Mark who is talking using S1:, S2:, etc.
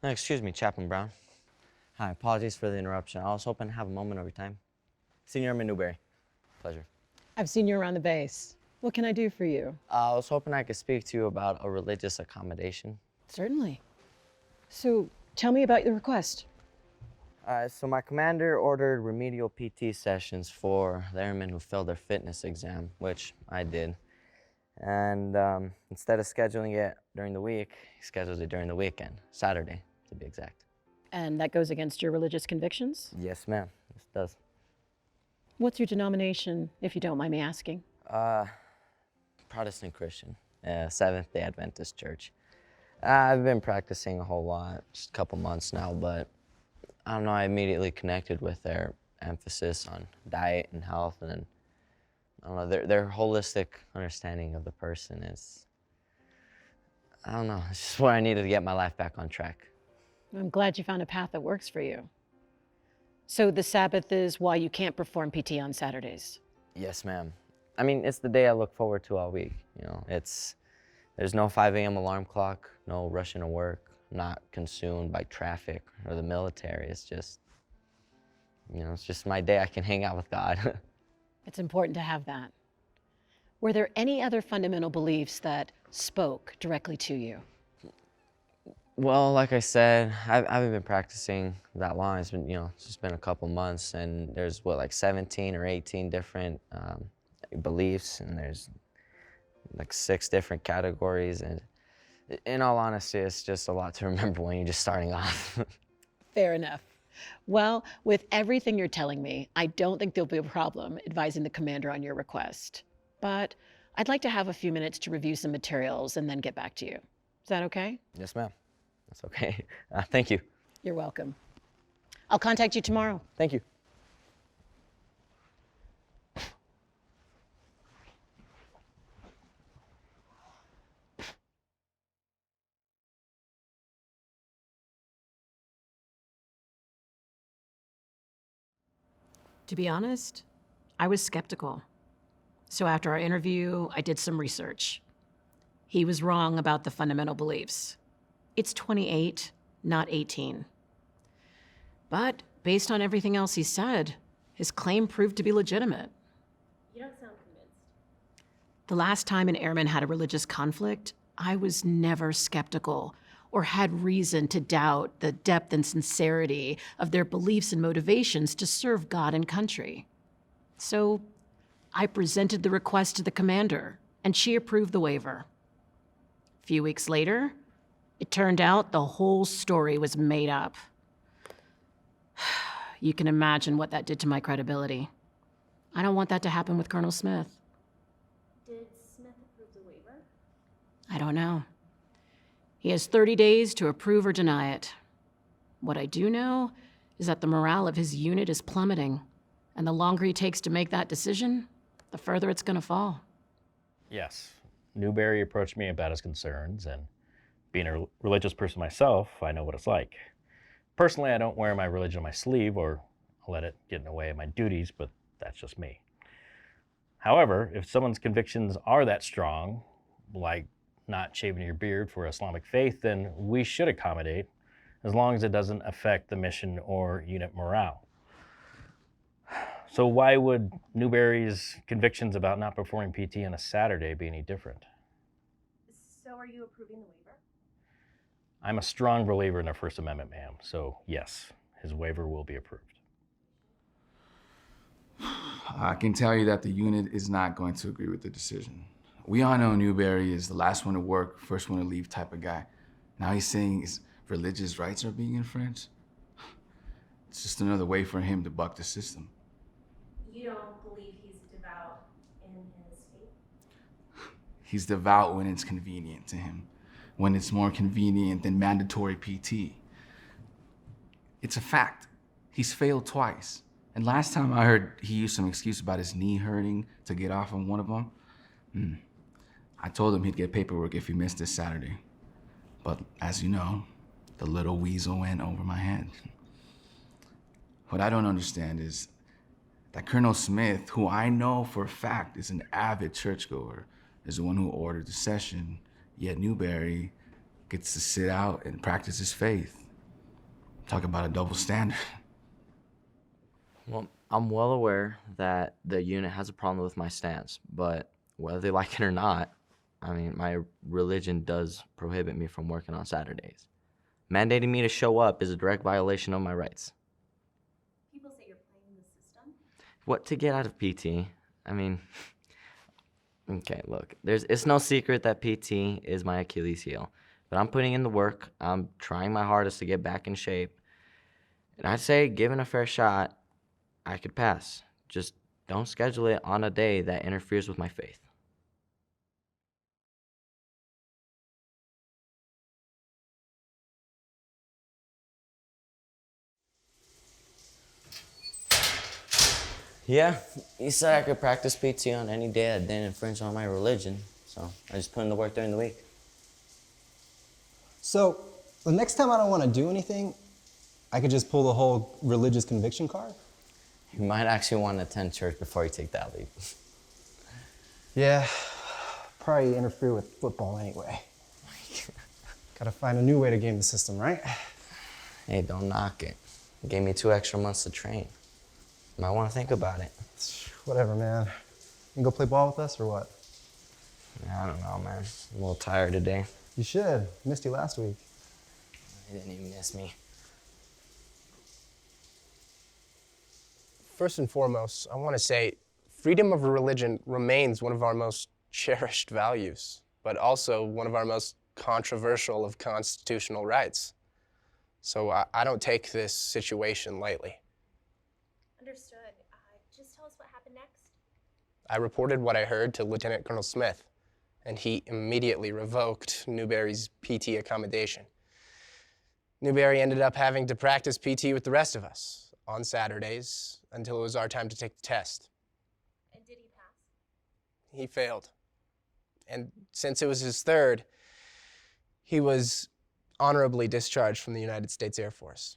S1: Excuse me, Chaplain Brown. Hi, apologies for the interruption. I was hoping to have a moment of your time. Senior Airman Newberry. Pleasure.
S2: I've seen you around the base. What can I do for you?
S1: I was hoping I could speak to you about a religious accommodation.
S2: Certainly. So, tell me about your request.
S1: So my commander ordered remedial PT sessions for the airmen who failed their fitness exam, which I did. And instead of scheduling it during the week, he scheduled it during the weekend, Saturday, to be exact.
S2: And that goes against your religious convictions?
S1: Yes, ma'am. This does.
S2: What's your denomination, if you don't mind me asking?
S1: Protestant Christian, Seventh-day Adventist Church. I've been practicing a whole lot, just a couple months now, but I don't know, I immediately connected with their emphasis on diet and health, and then, I don't know, their holistic understanding of the person is, I don't know, it's just where I needed to get my life back on track.
S2: I'm glad you found a path that works for you. So the Sabbath is why you can't perform PT on Saturdays?
S1: Yes, ma'am. I mean, it's the day I look forward to all week, there's no 5 a.m. alarm clock, no rushing to work, not consumed by traffic or the military. It's just, it's just my day I can hang out with God.
S2: It's important to have that. Were there any other fundamental beliefs that spoke directly to you?
S1: Well, like I said, I haven't been practicing that long. It's been, it's just been a couple months, and there's like 17 or 18 different beliefs, and there's like 6 different categories, and in all honesty, it's just a lot to remember when you're just starting off.
S2: Fair enough. Well, with everything you're telling me, I don't think there'll be a problem advising the commander on your request. But I'd like to have a few minutes to review some materials and then get back to you. Is that okay?
S1: Yes, ma'am. That's okay. Thank you.
S2: You're welcome. I'll contact you tomorrow.
S1: Thank you.
S2: To be honest, I was skeptical. So after our interview, I did some research. He was wrong about the fundamental beliefs. It's 28, not 18. But based on everything else he said, his claim proved to be legitimate.
S3: You don't sound convinced.
S2: The last time an airman had a religious conflict, I was never skeptical or had reason to doubt the depth and sincerity of their beliefs and motivations to serve God and country. So I presented the request to the commander, and she approved the waiver. A few weeks later, it turned out the whole story was made up. You can imagine what that did to my credibility. I don't want that to happen with Colonel Smith.
S3: Did Smith approve the waiver?
S2: I don't know. He has 30 days to approve or deny it. What I do know is that the morale of his unit is plummeting, and the longer he takes to make that decision, the further it's gonna fall.
S4: Yes, Newberry approached me about his concerns, and being a religious person myself, I know what it's like. Personally, I don't wear my religion on my sleeve or let it get in the way of my duties, but that's just me. However, if someone's convictions are that strong, like not shaving your beard for Islamic faith, then we should accommodate, as long as it doesn't affect the mission or unit morale. So why would Newberry's convictions about not performing PT on a Saturday be any different?
S3: So are you approving the waiver?
S4: I'm a strong believer in the First Amendment, ma'am, so yes, his waiver will be approved.
S5: I can tell you that the unit is not going to agree with the decision. We all know Newberry is the last one to work, first one to leave type of guy. Now he's saying his religious rights are being infringed. It's just another way for him to buck the system.
S3: You don't believe he's devout in his faith?
S5: He's devout when it's convenient to him, when it's more convenient than mandatory PT. It's a fact. He's failed twice. And last time I heard he used some excuse about his knee hurting to get off on one of them. I told him he'd get paperwork if he missed this Saturday. But as you know, the little weasel went over my head. What I don't understand is that Colonel Smith, who I know for a fact is an avid churchgoer, is the one who ordered the session, yet Newberry gets to sit out and practice his faith. Talk about a double standard.
S1: Well, I'm well aware that the unit has a problem with my stance, but whether they like it or not, I mean, my religion does prohibit me from working on Saturdays. Mandating me to show up is a direct violation of my rights.
S3: People say you're playing the system.
S1: What to get out of PT? I mean, okay, look, it's no secret that PT is my Achilles heel, but I'm putting in the work. I'm trying my hardest to get back in shape. And I'd say, given a fair shot, I could pass. Just don't schedule it on a day that interferes with my faith. Yeah, he said I could practice PT on any day that didn't infringe on my religion, so I just put in the work during the week.
S6: So, the next time I don't want to do anything, I could just pull the whole religious conviction card?
S1: You might actually want to attend church before you take that leap.
S6: Yeah, probably interfere with football anyway. Gotta find a new way to game the system, right?
S1: Hey, don't knock it. It gave me 2 extra months to train. Might want to think about it.
S6: Whatever, man. You can go play ball with us or what?
S1: I don't know, man. I'm a little tired today.
S6: You should. Missed you last week.
S1: He didn't even miss me.
S7: First and foremost, I want to say freedom of religion remains one of our most cherished values, but also one of our most controversial of constitutional rights. So I don't take this situation lightly.
S3: Understood. Just tell us what happened next.
S7: I reported what I heard to Lieutenant Colonel Smith, and he immediately revoked Newberry's PT accommodation. Newberry ended up having to practice PT with the rest of us on Saturdays until it was our time to take the test.
S3: And did he pass?
S7: He failed. And since it was his third, he was honorably discharged from the United States Air Force.